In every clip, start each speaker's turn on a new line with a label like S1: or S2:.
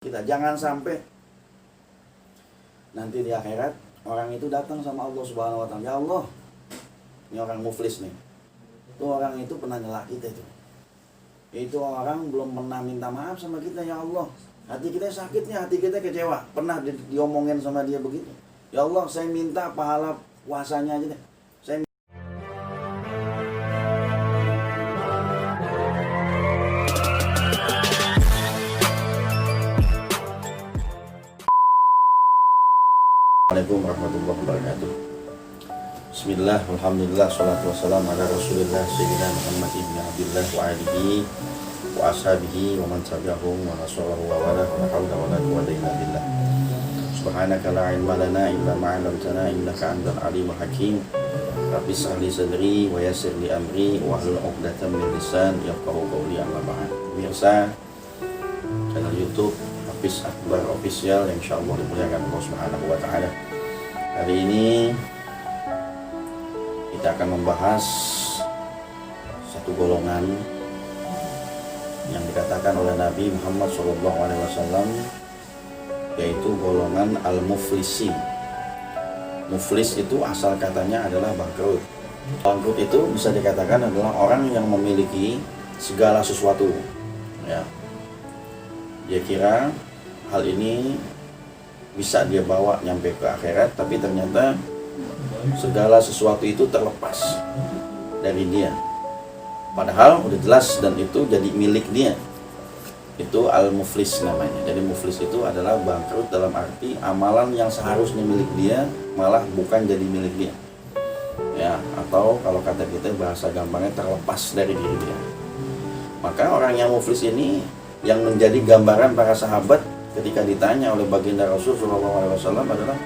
S1: Kita jangan sampai nanti di akhirat orang itu datang sama Allah Subhanahu wa taala, ya Allah, ini orang muflis nih. Itu orang itu pernah nyela kita itu. Itu orang belum pernah minta maaf sama kita, ya Allah. Hati kita sakitnya, hati kita kecewa. Pernah diomongin sama dia begitu. Ya Allah, saya minta pahala puasanya aja deh. Saya Assalamualaikum warahmatullahi wabarakatuh. Bismillah, alhamdulillah, salatu wassalamu ala rasulillah Sayyidina Muhammad ibn Abdullah wa alihi wa ashabihi wa man tabi'ahum wa nasarahu wa wala wa la hawla wa la quwwata illa billah. Subhanaka la ilma lana illa ma 'allamtana innaka antal alimul hakim. Rabbi shrah li sadri wa yassir li amri wa hlul 'uqdatam min lisan yafqahu qawli, amma ba'd. Pemirsa channel YouTube Hafiz Akbar Official yang insyaallah dimuliakan Allah Subhanahu wa taala. Hari ini kita akan membahas satu golongan yang dikatakan oleh Nabi Muhammad SAW, yaitu golongan al-muflisin. Muflis itu asal katanya adalah bangkrut. Bangkrut itu bisa dikatakan adalah orang yang memiliki segala sesuatu. Ya. Dia kira hal ini bisa dia bawa nyampe ke akhirat, tapi ternyata segala sesuatu itu terlepas dari dia. Padahal udah jelas dan itu jadi milik dia. Itu al-muflis namanya. Jadi muflis itu adalah bangkrut dalam arti amalan yang seharusnya milik dia malah bukan jadi milik dia. Ya, atau kalau kata kita bahasa gampangnya terlepas dari diri dia. Maka orang yang muflis ini yang menjadi gambaran para sahabat ketika ditanya oleh baginda Rasul SAW adalah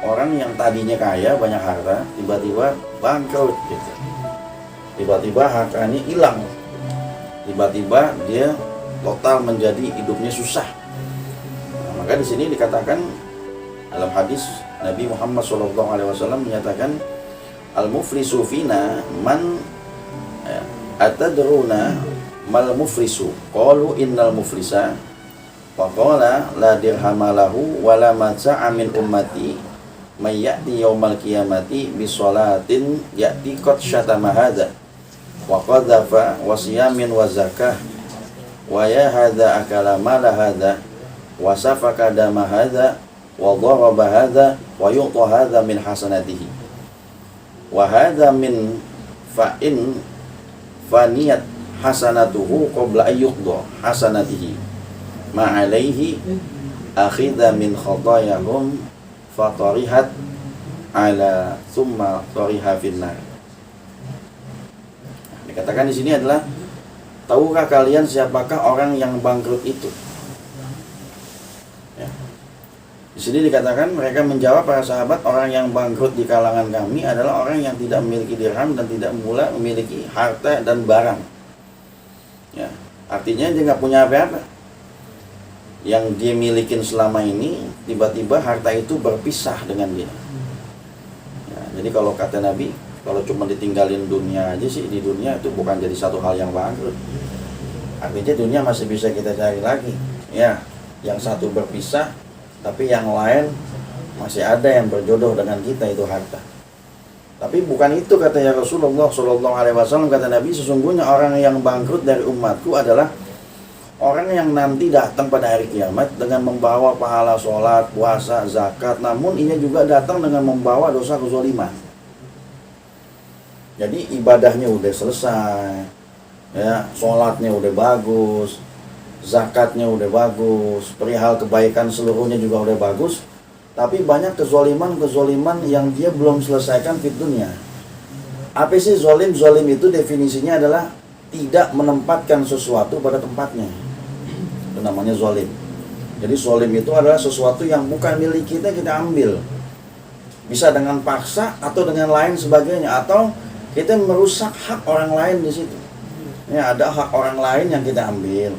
S1: orang yang tadinya kaya, banyak harta, tiba-tiba bangkrut gitu. Tiba-tiba hartanya hilang. Tiba-tiba dia total menjadi hidupnya susah. Nah, maka di sini dikatakan dalam hadis Nabi Muhammad SAW menyatakan al-muflisu fina man atadruna mal muflisu qalu innal muflisa faqala la dirhamalahu wala maca'a min ummati may ya'ti yaumal qiyamati bi sholatin ya'ti qad syatama hadza wa qadhafa wa siyamin wa zakah wa ya hadza akala mala hadza wa safaka dama hadza wa daraba hadza wa yu'ta hadza min hasanatihi wa hadza min fa'in faniyat hasanatuhu qabla ayyuqda hasanatihi ma'alaihi akhidha min khatayahum fatarihat ala thumma tariha finnar. Dikatakan di sini adalah, tahukah kalian siapakah orang yang bangkrut itu? Ya. Di sini dikatakan mereka menjawab para sahabat, orang yang bangkrut di kalangan kami adalah orang yang tidak memiliki dirham dan tidak pula memiliki harta dan barang. Ya, artinya dia nggak punya apa-apa. Yang dia milikin selama ini, tiba-tiba harta itu berpisah dengan dia. Ya, jadi kalau kata Nabi, kalau cuma ditinggalin dunia aja sih, di dunia itu bukan jadi satu hal yang bangkrut. Artinya dunia masih bisa kita cari lagi. Ya, yang satu berpisah, tapi yang lain masih ada yang berjodoh dengan kita, itu harta. Tapi bukan itu katanya Rasulullah SAW, kata Nabi, sesungguhnya orang yang bangkrut dari umatku adalah orang yang nanti datang pada hari kiamat dengan membawa pahala sholat, puasa, zakat, namun ia juga datang dengan membawa dosa kezaliman. Jadi ibadahnya udah selesai, ya, sholatnya udah bagus, zakatnya udah bagus, perihal kebaikan seluruhnya juga udah bagus, tapi banyak kezaliman yang dia belum selesaikan di dunia. Apa sih zalim? Zalim itu definisinya adalah tidak menempatkan sesuatu pada tempatnya. Itu namanya zalim. Jadi zalim itu adalah sesuatu yang bukan milik kita, kita ambil. Bisa dengan paksa atau dengan lain sebagainya, atau kita merusak hak orang lain di situ. Ya, ada hak orang lain yang kita ambil.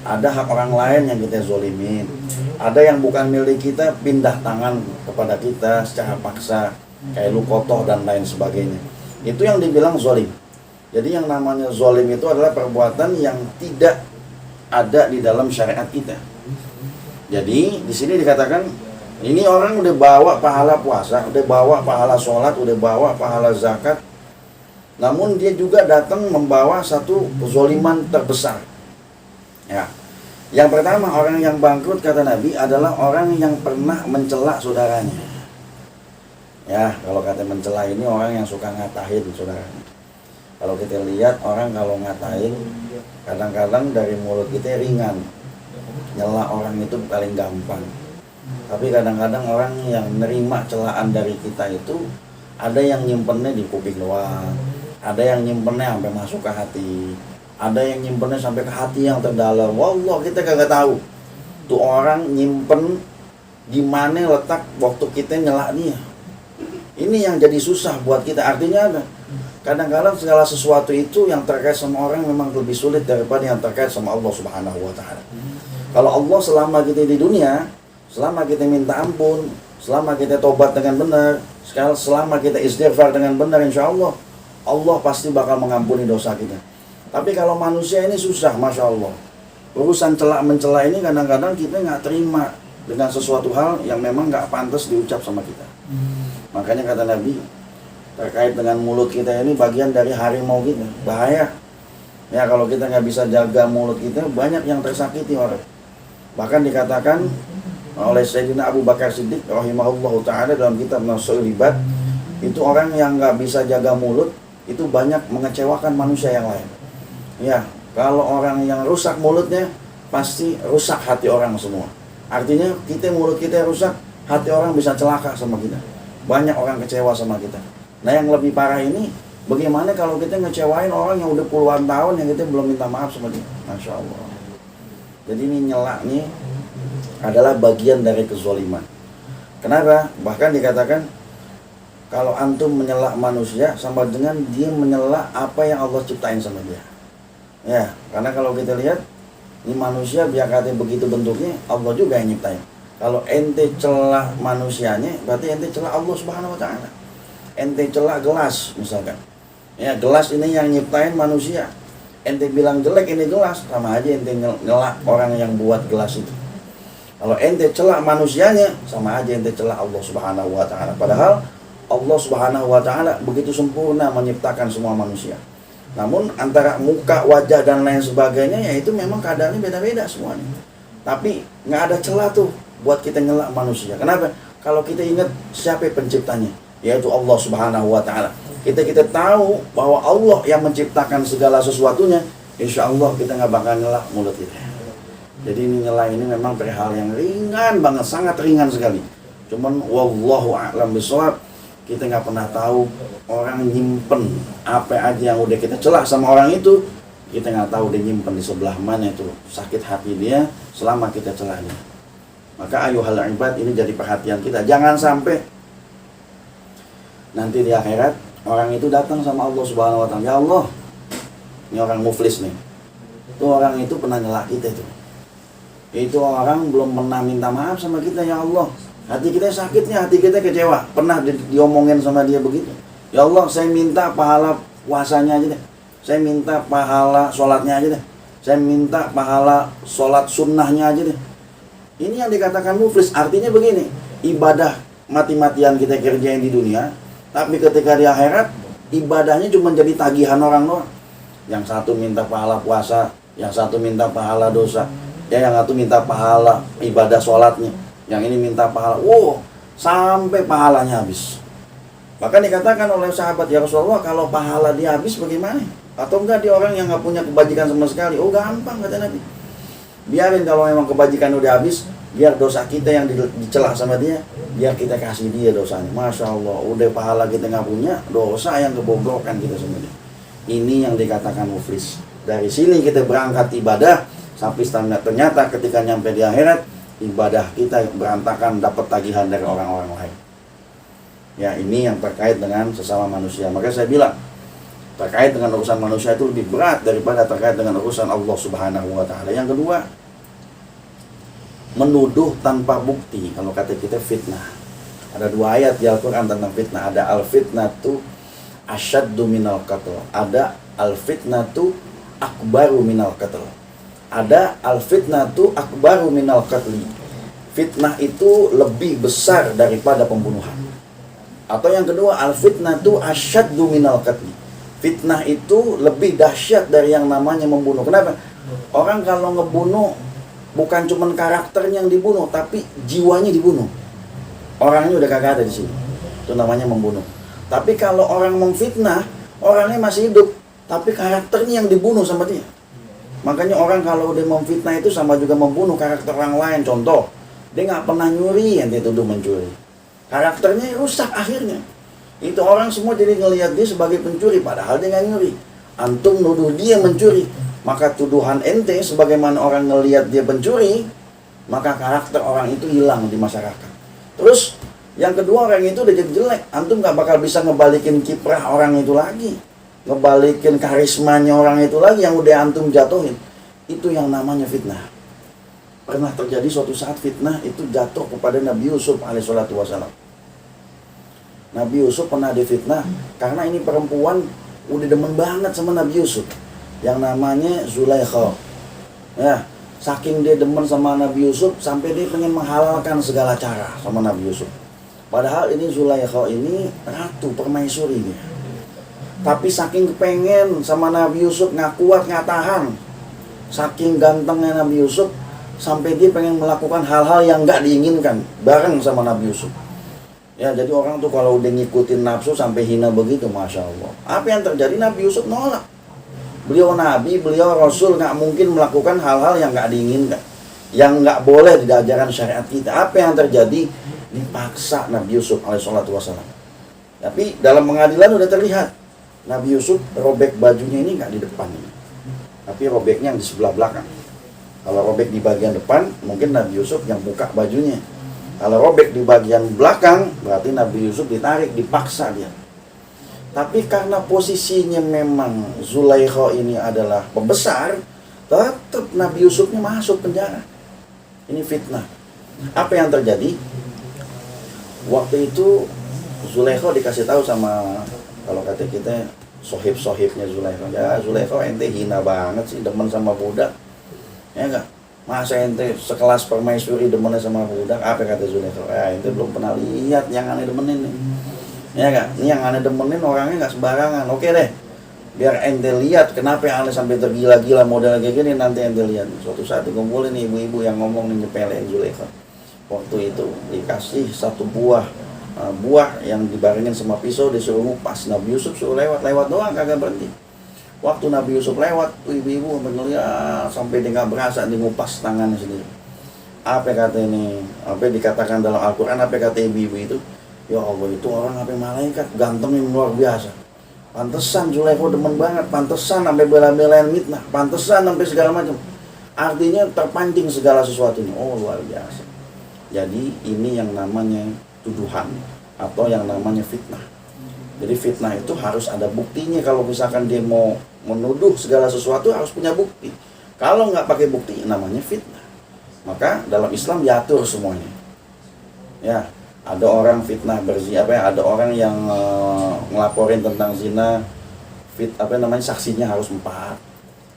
S1: Ada hak orang lain yang kita zolimin. Ada yang bukan milik kita pindah tangan kepada kita secara paksa, kayak lukotoh dan lain sebagainya. Itu yang dibilang zolim. Jadi yang namanya zolim itu adalah perbuatan yang tidak ada di dalam syariat kita. Jadi di sini dikatakan ini orang udah bawa pahala puasa, udah bawa pahala sholat, udah bawa pahala zakat, namun dia juga datang membawa satu kezaliman terbesar. Ya, yang pertama orang yang bangkrut kata Nabi adalah orang yang pernah mencela saudaranya. Ya, kalau kata mencela ini orang yang suka ngatahin saudaranya. Kalau kita lihat orang kalau ngatain, kadang-kadang dari mulut kita ringan, nyela orang itu paling gampang. Tapi kadang-kadang orang yang nerima celaan dari kita itu ada yang nyimpennya di kuping doang, ada yang nyimpennya sampai masuk ke hati, ada yang nyimpennya sampai ke hati yang terdalam. Wallah, kita kagak tahu tuh orang nyimpen di mana letak waktu kita nyela dia. Ini yang jadi susah buat kita. Artinya apa? Kadang-kadang segala sesuatu itu yang terkait sama orang memang lebih sulit daripada yang terkait sama Allah Subhanahu wa Ta'ala. Kalau Allah selama kita di dunia, selama kita minta ampun, selama kita tobat dengan benar, selama kita istighfar dengan benar, insya Allah Allah pasti bakal mengampuni dosa kita. Tapi kalau manusia ini susah, Masya Allah. Urusan celak-mencela ini kadang-kadang kita nggak terima dengan sesuatu hal yang memang nggak pantas diucap sama kita. Makanya kata Nabi, terkait dengan mulut kita ini bagian dari harimau kita, bahaya. Ya, kalau kita nggak bisa jaga mulut kita, banyak yang tersakiti orang. Bahkan dikatakan oleh Sayyidina Abu Bakar Siddiq rahimahullah ta'ala dalam kitab Nasul Ibad, itu orang yang nggak bisa jaga mulut itu banyak mengecewakan manusia yang lain. Ya, kalau orang yang rusak mulutnya pasti rusak hati orang semua. Artinya mulut kita rusak, hati orang bisa celaka sama kita. Banyak orang kecewa sama kita. Nah, yang lebih parah ini, bagaimana kalau kita ngecewain orang yang udah puluhan tahun yang kita belum minta maaf sama dia? Masya Allah. Jadi ini nyela nih adalah bagian dari kezaliman. Kenapa? Bahkan dikatakan kalau antum menyela manusia sama dengan dia menyela apa yang Allah ciptain sama dia. Ya, karena kalau kita lihat ini manusia biar katanya begitu bentuknya, Allah juga yang nyiptain. Kalau ente celah manusianya, berarti ente celah Allah Subhanahu wa Ta'ala. Ente celak gelas misalkan, ya gelas ini yang nyiptain manusia, ente bilang jelek ini gelas, sama aja ente ngelak orang yang buat gelas itu. Kalau ente celak manusianya, sama aja ente celak Allah Subhanahu wa Ta'ala. Padahal Allah Subhanahu wa Ta'ala begitu sempurna menciptakan semua manusia. Namun antara muka, wajah dan lain sebagainya, ya itu memang keadaannya beda-beda semuanya. Tapi nggak ada celah tuh buat kita ngelak manusia. Kenapa? Kalau kita ingat siapa penciptanya, yaitu Allah Subhanahu wa Ta'ala. Kita tahu bahwa Allah yang menciptakan segala sesuatunya, insya Allah kita nggak bakal ngelak mulut kita. Jadi ini nyela ini memang perihal yang ringan banget, sangat ringan sekali. Cuman wallahu a'lam bishawab, kita nggak pernah tahu orang nyimpen apa aja yang udah kita celah sama orang itu. Kita nggak tahu dia nyimpen di sebelah mana itu sakit hati dia selama kita celahnya. Maka ayuhal ibad, ini jadi perhatian kita. Jangan sampai nanti di akhirat orang itu datang sama Allah Subhanahu wa Ta'ala, ya Allah, ini orang muflis nih, itu orang itu pernah nyela kita itu orang belum pernah minta maaf sama kita, ya Allah, hati kita sakitnya, hati kita kecewa, pernah diomongin sama dia begitu, ya Allah, saya minta pahala puasanya aja deh, saya minta pahala sholatnya aja deh, saya minta pahala sholat sunnahnya aja deh. Ini yang dikatakan muflis, artinya begini, ibadah mati-matian kita kerjain di dunia, tapi ketika di akhirat, ibadahnya cuma jadi tagihan orang doang. Yang satu minta pahala puasa, yang satu minta pahala dosa, ya yang satu minta pahala ibadah sholatnya, yang ini minta pahala, sampai pahalanya habis. Bahkan dikatakan oleh sahabat, ya Rasulullah, kalau pahala dia habis bagaimana? Atau enggak dia orang yang nggak punya kebajikan sama sekali? Oh gampang, kata Nabi. Biarin kalau memang kebajikan udah habis, biar dosa kita yang dicela sama dia, biar kita kasih dia dosanya. Masya Allah, udah pahala kita nggak punya, dosa yang kebobrokan kita sama dia. Ini yang dikatakan muflis. Dari sini kita berangkat ibadah, sampai ternyata ketika nyampe di akhirat, ibadah kita berantakan, dapat tagihan dari orang-orang lain. Ya, ini yang terkait dengan sesama manusia. Maka saya bilang, terkait dengan urusan manusia itu lebih berat daripada terkait dengan urusan Allah Subhanahu wa Ta'ala. Yang kedua, menuduh tanpa bukti. Kalau kata kita fitnah, ada dua ayat di Al-Quran tentang fitnah. Ada al-fitnatu asyaddu minal qatl, ada al-fitnatu akbaru minal qatl, ada al-fitnatu akbaru minal qatli. fitnah itu lebih besar daripada pembunuhan. Atau yang kedua, al-fitnah itu asyaddu minal qatl. Fitnah itu lebih dahsyat dari yang namanya membunuh. Kenapa? Orang kalau ngebunuh bukan cuma karakternya yang dibunuh, tapi jiwanya dibunuh. Orangnya udah kagak ada di sini. Itu namanya membunuh. Tapi kalau orang memfitnah, orangnya masih hidup, tapi karakternya yang dibunuh sama dia. Makanya orang kalau udah memfitnah itu sama juga membunuh karakter orang lain. Contoh, dia nggak pernah nyuri, yang dia tuduh mencuri. Karakternya rusak akhirnya. Itu orang semua jadi ngelihat dia sebagai pencuri, padahal dia nggak nyuri. Antum nuduh dia mencuri, maka tuduhan ente sebagaimana orang ngelihat dia pencuri, maka karakter orang itu hilang di masyarakat. Terus yang kedua, orang itu udah jadi jelek, antum nggak bakal bisa ngebalikin kiprah orang itu lagi, ngebalikin karismanya orang itu lagi yang udah antum jatuhin. Itu yang namanya fitnah. Pernah terjadi suatu saat fitnah itu jatuh kepada Nabi Yusuf alaihissalatu wassalam. Nabi Yusuf pernah difitnah karena ini perempuan udah demen banget sama Nabi Yusuf, yang namanya Zulaikha. Ya, saking dia demen sama Nabi Yusuf sampai dia pengen menghalalkan segala cara sama Nabi Yusuf. Padahal ini Zulaikha ini ratu permaisuri dia. Tapi saking kepengen sama Nabi Yusuf, nggak kuat, nggak tahan. Saking gantengnya Nabi Yusuf sampai dia pengen melakukan hal-hal yang nggak diinginkan bareng sama Nabi Yusuf. Ya, jadi orang tuh kalau udah ngikutin nafsu sampai hina begitu, Masya Allah. Apa yang terjadi? Nabi Yusuf nolak. Beliau Nabi, beliau Rasul, nggak mungkin melakukan hal-hal yang nggak diinginkan, yang nggak boleh di ajaran syariat kita. Apa yang terjadi? Dipaksa Nabi Yusuf alaihissalatu wassalam. Tapi dalam pengadilan udah terlihat Nabi Yusuf robek bajunya ini nggak di depan ini, tapi robeknya yang di sebelah belakang. Kalau robek di bagian depan, mungkin Nabi Yusuf yang buka bajunya. Kalau robek di bagian belakang, berarti Nabi Yusuf ditarik, dipaksa dia. Tapi karena posisinya memang Zulaikha ini adalah pembesar, tetap Nabi Yusufnya masuk penjara. Ini fitnah. Apa yang terjadi? Waktu itu Zulaikha dikasih tahu sama, kalau kata kita, sohib-sohibnya Zulaikha. Ya Zulaikha, ente hina banget sih demen sama budak. Ya enggak? Masa ente sekelas permaisuri demennya sama budak? Apa kata Zulaikha? Ya ente belum pernah lihat yang aneh demenin nih. Ya enggak? Ini yang aneh demenin orangnya enggak sembarangan. Oke deh, biar ente lihat kenapa yang aneh sampai tergila-gila model kayak gini. Nanti ente lihat. Suatu saat dikumpulin ibu-ibu yang ngomong nih, nyepelin Zulaikha. Waktu itu dikasih satu buah yang dibarengin sama pisau, disuruh ngupas. Nabi Yusuf suruh lewat doang, kagak berhenti. Waktu Nabi Yusuf lewat, ibu-ibu ngeliat sampai dia nggak berasa dia ngupas tangannya sendiri. Apa kata ini? Apa dikatakan dalam Al-Quran? Apa kata ibu-ibu itu? Ya Allah, itu orang apa malaikat, ganteng yang luar biasa. Pantesan Zulaikha demen banget, pantesan sampai bela-belain mitnah, pantesan sampai segala macam. Artinya terpancing segala sesuatunya. Oh, luar biasa. Jadi ini yang namanya tuduhan atau yang namanya fitnah. Jadi fitnah itu harus ada buktinya. Kalau misalkan dia mau menuduh segala sesuatu harus punya bukti. Kalau nggak pakai bukti namanya fitnah. Maka dalam Islam diatur semuanya. Ya, ada orang fitnah berzina, ada orang yang ngelaporin tentang zina, saksinya harus 4.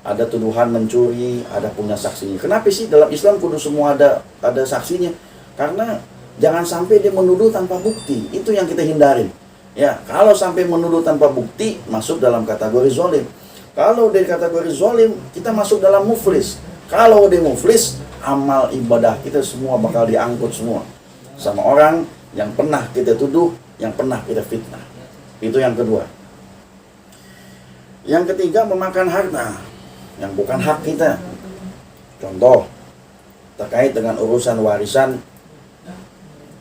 S1: Ada tuduhan mencuri, ada punya saksinya. Kenapa sih dalam Islam kudu semua ada saksinya? Karena jangan sampai dia menuduh tanpa bukti. Itu yang kita hindarin. Ya, kalau sampai menuduh tanpa bukti masuk dalam kategori zolim. Kalau dari kategori zolim kita masuk dalam muflis. Kalau dia muflis, amal ibadah kita semua bakal diangkut semua sama orang yang pernah kita tuduh, yang pernah kita fitnah. Itu yang kedua. Yang ketiga, memakan harta yang bukan hak kita. Contoh terkait dengan urusan warisan,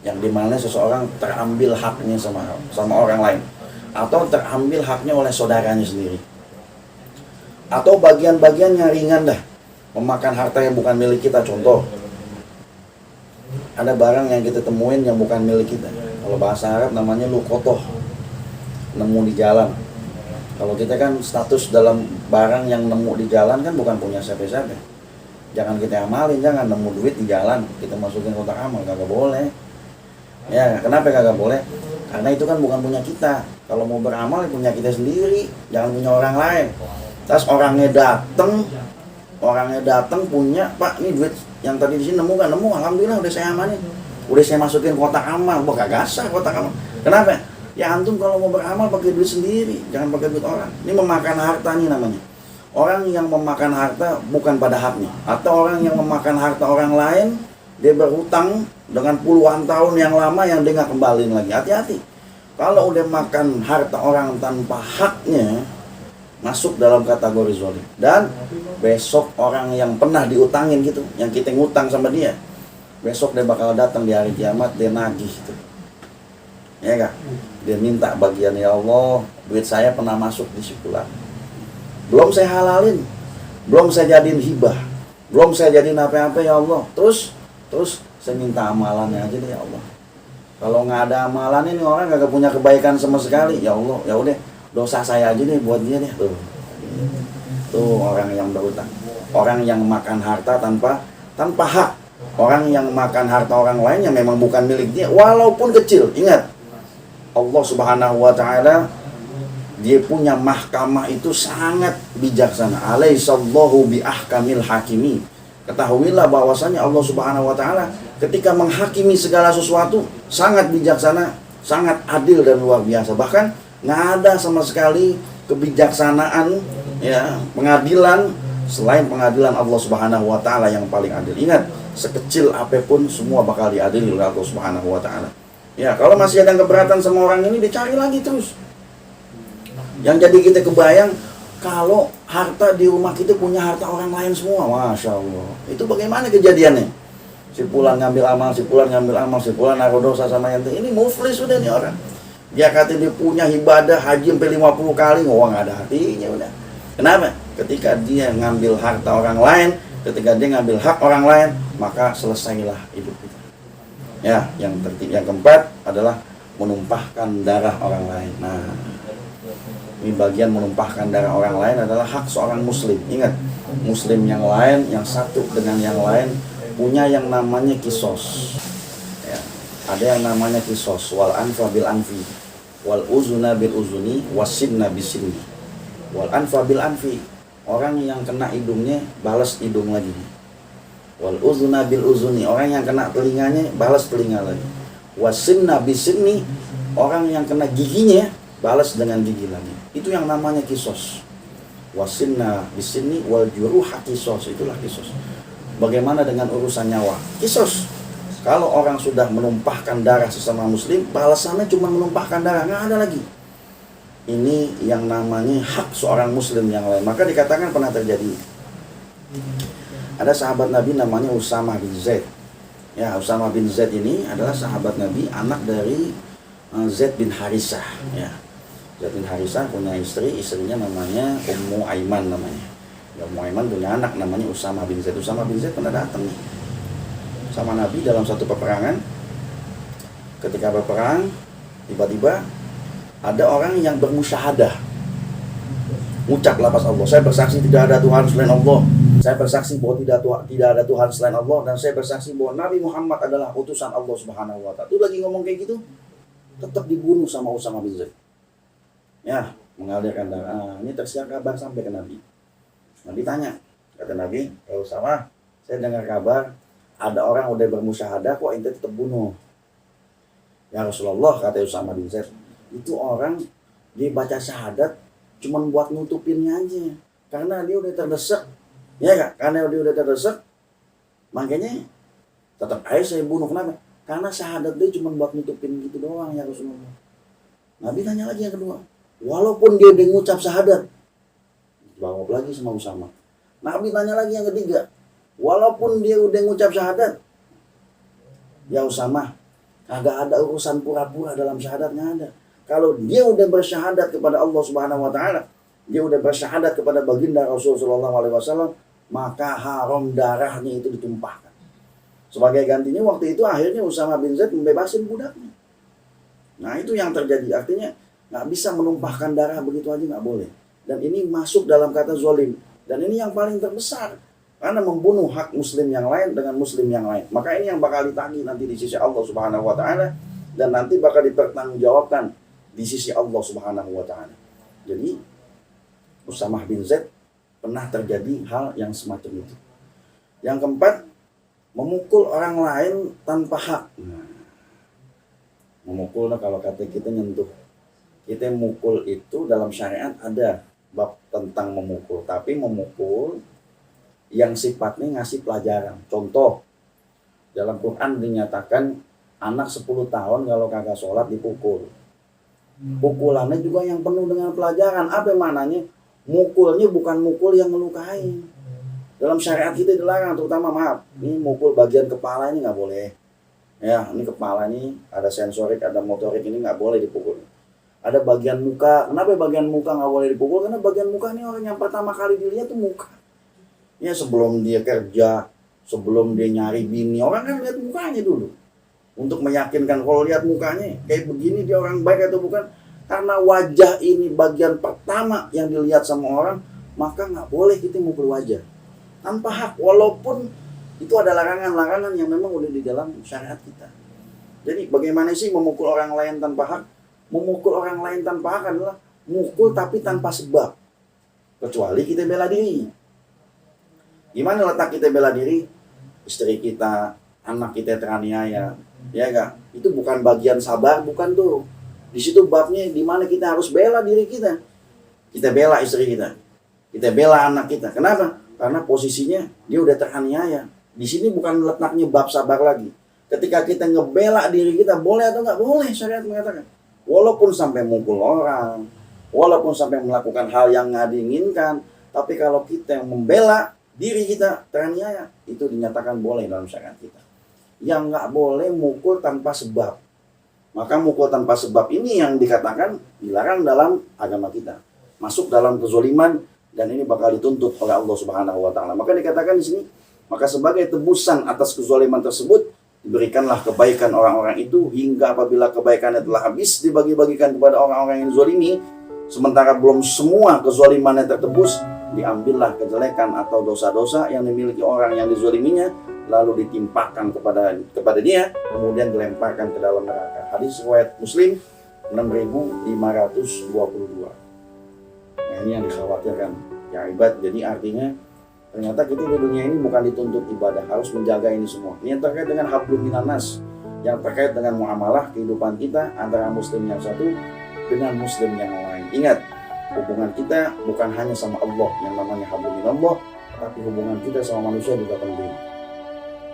S1: yang dimana seseorang terambil haknya sama orang lain, atau terambil haknya oleh saudaranya sendiri, atau bagian-bagian yang ringan dah, memakan harta yang bukan milik kita. Contoh, ada barang yang kita temuin yang bukan milik kita. Kalau bahasa Arab namanya luqotoh, nemu di jalan. Kalau kita kan status dalam barang yang nemu di jalan kan bukan punya siapa-siapa. Jangan kita amalin, jangan nemu duit di jalan kita masukin kotak amal, kagak boleh. Ya, kenapa kagak boleh? Karena itu kan bukan punya kita. Kalau mau beramal punya kita sendiri, jangan punya orang lain. Terus orangnya datang punya, Pak, ini duit yang tadi di sini nemu kan? Nemu, alhamdulillah udah saya amanin. Udah saya masukin kotak amal. Wah, kagak sah kotak amal. Kenapa? Ya antum kalau mau beramal pakai duit sendiri, jangan pakai duit orang. Ini memakan harta nih namanya. Orang yang memakan harta bukan pada haknya. Atau orang yang memakan harta orang lain, dia berhutang dengan puluhan tahun yang lama yang dia nggak kembaliin lagi. Hati-hati. Kalau udah makan harta orang tanpa haknya, masuk dalam kategori zalim. Dan besok orang yang pernah diutangin gitu, yang kita ngutang sama dia, besok dia bakal datang di hari kiamat, dia nagih gitu. Ya kak? Dia minta bagian, ya Allah, duit saya pernah masuk di sebulan. Belum saya halalin, belum saya jadiin hibah, belum saya jadiin apa-apa ya Allah. Terus saya minta amalannya aja deh ya Allah. Kalau nggak ada amalan ini orang gak punya kebaikan sama sekali, ya Allah, ya udah dosa saya aja deh buat dia deh. Tuh orang yang berutang, orang yang makan harta tanpa hak. Orang yang makan harta orang lain yang memang bukan milik dia, walaupun kecil. Ingat, Allah Subhanahu wa Ta'ala, dia punya mahkamah itu sangat bijaksana. Alaihissallahu bi ahkamil hakimi. Ketahuilah bahwasanya Allah Subhanahu wa Ta'ala ketika menghakimi segala sesuatu sangat bijaksana, sangat adil dan luar biasa. Bahkan nggak ada sama sekali kebijaksanaan, ya, pengadilan selain pengadilan Allah Subhanahu wa Ta'ala yang paling adil. Ingat, sekecil apapun semua bakal diadili oleh Allah Subhanahu wa Ta'ala. Ya, kalau masih ada keberatan sama orang ini, dicari lagi terus. Yang jadi kita kebayang, kalau harta di rumah kita punya harta orang lain semua, Masya Allah. Itu bagaimana kejadiannya? Si Fulan ngambil amal, si Fulan ngambil amal, si Fulan naruh dosa sama yang ini muflis sudah nih orang. Dia kata dia punya ibadah haji sampai 50 kali, wah nggak ada hatinya udah. Kenapa? Ketika dia ngambil harta orang lain, ketika dia ngambil hak orang lain, maka selesailah hidup kita. Ya, yang keempat adalah menumpahkan darah orang lain. Nah, ini bagian menumpahkan darah orang lain adalah hak seorang muslim. Ingat, muslim yang lain, yang satu dengan yang lain punya yang namanya kisos. Ya, ada yang namanya kisos. Wal anfa bil anfi, wal uzuna bil uzuni, wasinna bisinni. Wal anfa bil anfi, orang yang kena hidungnya balas hidung lagi. Wal uzuna bil uzuni, orang yang kena telinganya balas telinga lagi. Wasinna bisinni, orang yang kena giginya balas dengan gigi lagi. Itu yang namanya kisos. Wasinna bisinni wal juruha kisos, itulah kisos. Bagaimana dengan urusan nyawa? Kisos. Kalau orang sudah menumpahkan darah sesama muslim, balasannya cuma menumpahkan darah, nggak ada lagi. Ini yang namanya hak seorang muslim yang lain. Maka dikatakan pernah terjadi. Ada sahabat Nabi namanya Usamah bin Zaid. Ya, Usamah bin Zaid ini adalah sahabat Nabi, anak dari Zaid bin Harisah. Ya, Zaid bin Harisah punya istri, istrinya namanya Ummu Aiman namanya. Ya, Ummu Aiman punya anak namanya Usamah bin Zaid. Usamah bin Zaid pernah datang nih sama Nabi dalam satu peperangan. Ketika berperang, tiba-tiba ada orang yang bermusyahadah, ucap lafaz Allah, saya bersaksi tidak ada Tuhan selain Allah, saya bersaksi bahwa tidak ada Tuhan selain Allah, dan saya bersaksi bahwa Nabi Muhammad adalah utusan Allah Subhanahu wa Ta'ala. Itu lagi ngomong kayak gitu, tetap dibunuh sama Usamah bin Zaid. Ya, mengalirkan darah. Ini tersiar kabar sampai ke Nabi. Nabi tanya, kata Nabi, ya Usamah, saya dengar kabar ada orang udah bermusyahadah, kok ente tetap bunuh? Ya Rasulullah, kata Usamah bin Zaid, itu orang dia baca syahadat cuman buat nutupinnya aja, karena dia udah terdesak, ya kak, karena dia udah terdesak, makanya tetap aja saya bunuh. Kenapa? Karena syahadat dia cuma buat nutupin gitu doang ya Rasulullah. Nabi tanya lagi yang kedua, walaupun dia udah ngucap syahadat, jawab lagi sama Usamah. Nabi tanya lagi yang ketiga, walaupun dia udah ngucap syahadat, ya Usamah, kagak ada urusan pura-pura dalam syahadatnya ada. Kalau dia udah bersyahadat kepada Allah Subhanahu wa Ta'ala, dia udah bersyahadat kepada baginda Rasulullah SAW, maka haram darahnya itu ditumpahkan. Sebagai gantinya waktu itu akhirnya Usamah bin Zaid membebasin budaknya. Nah itu yang terjadi, artinya nggak bisa menumpahkan darah begitu aja, nggak boleh. Dan ini masuk dalam kata zalim. Dan ini yang paling terbesar, karena membunuh hak muslim yang lain dengan muslim yang lain. Maka ini yang bakal ditagih nanti di sisi Allah Subhanahu wa Ta'ala, dan nanti bakal dipertanggungjawabkan di sisi Allah Subhanahu wa Ta'ala. Jadi Usamah bin Zaid pernah terjadi hal yang semacam itu. Yang keempat, memukul orang lain tanpa hak. Nah, memukul kalau kata kita nyentuh. Kita mukul itu dalam syariat ada bab tentang memukul, tapi memukul yang sifatnya ngasih pelajaran. Contoh, dalam Quran dinyatakan anak 10 tahun kalau kagak sholat dipukul. Pukulannya juga yang penuh dengan pelajaran. Apa maknanya? Mukulnya bukan mukul yang melukai. Dalam syariat kita dilarang, terutama maaf, ini mukul bagian kepala ini nggak boleh. Ya, ini kepala ini ada sensorik, ada motorik, ini nggak boleh dipukul. Ada bagian muka. Kenapa bagian muka nggak boleh dipukul? Karena bagian muka ini orang yang pertama kali dilihat tuh muka. Ya sebelum dia kerja, sebelum dia nyari bini, orang kan lihat mukanya dulu. Untuk meyakinkan kalau lihat mukanya kayak begini dia orang baik atau bukan. Karena wajah ini bagian pertama yang dilihat sama orang, maka nggak boleh kita mukul wajah tanpa hak. Walaupun itu ada larangan-larangan yang memang udah di dalam syariat kita. Jadi bagaimana sih memukul orang lain tanpa hak? Memukul orang lain tanpa hak adalah mukul tapi tanpa sebab. Kecuali kita bela diri. Gimana letak kita bela diri? Istri kita, anak kita teraniaya, ya gak? Itu bukan bagian sabar, bukan tuh. Di situ babnya di mana kita harus bela diri kita. Kita bela istri kita. Kita bela anak kita. Kenapa? Karena posisinya dia udah teraniaya. Di sini bukan letaknya bab sabar lagi. Ketika kita ngebela diri kita, boleh atau nggak boleh, syariat mengatakan. Walaupun sampai mukul orang, walaupun sampai melakukan hal yang nggak diinginkan, tapi kalau kita yang membela diri kita teraniaya, itu dinyatakan boleh dalam syariat kita. Yang nggak boleh mukul tanpa sebab. Maka mukul tanpa sebab ini yang dikatakan dilarang dalam agama kita. Masuk dalam kezoliman dan ini bakal dituntut oleh Allah Subhanahu wa taala. Maka dikatakan di sini, maka sebagai tebusan atas kezoliman tersebut, diberikanlah kebaikan orang-orang itu hingga apabila kebaikannya telah habis dibagi-bagikan kepada orang-orang yang zolimi, sementara belum semua kezolimannya tertebus, diambillah kejelekan atau dosa-dosa yang dimiliki orang yang dizoliminya, lalu ditimpakan kepada dia, kemudian dilemparkan ke dalam neraka. Hadis riwayat Muslim 6522. Nah, ini yang dikhawatirkan ya ibad. Jadi artinya ternyata kita di dunia ini bukan dituntut ibadah, harus menjaga ini semua. Ini yang terkait dengan hablum minanas, yang terkait dengan muamalah kehidupan kita antara muslim yang satu dengan muslim yang lain. Ingat, hubungan kita bukan hanya sama Allah yang namanya hablum minallah, tapi hubungan kita sama manusia juga penting.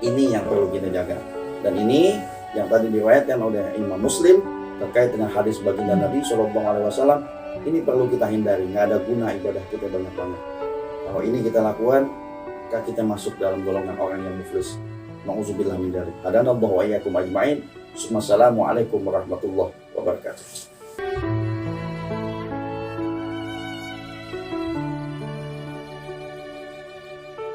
S1: Ini yang perlu kita jaga. Dan ini yang tadi diriwayatkan oleh Imam Muslim terkait dengan hadis baginda Nabi SAW. Ini perlu kita hindari. Nggak ada guna ibadah kita banyak banget. Kalau ini kita lakukan, maka kita masuk dalam golongan orang yang muflis. Na'udzubillah min dzalik. Hadanallahu wa iyyakum ajma'in. Wassalamualaikum warahmatullahi wabarakatuh.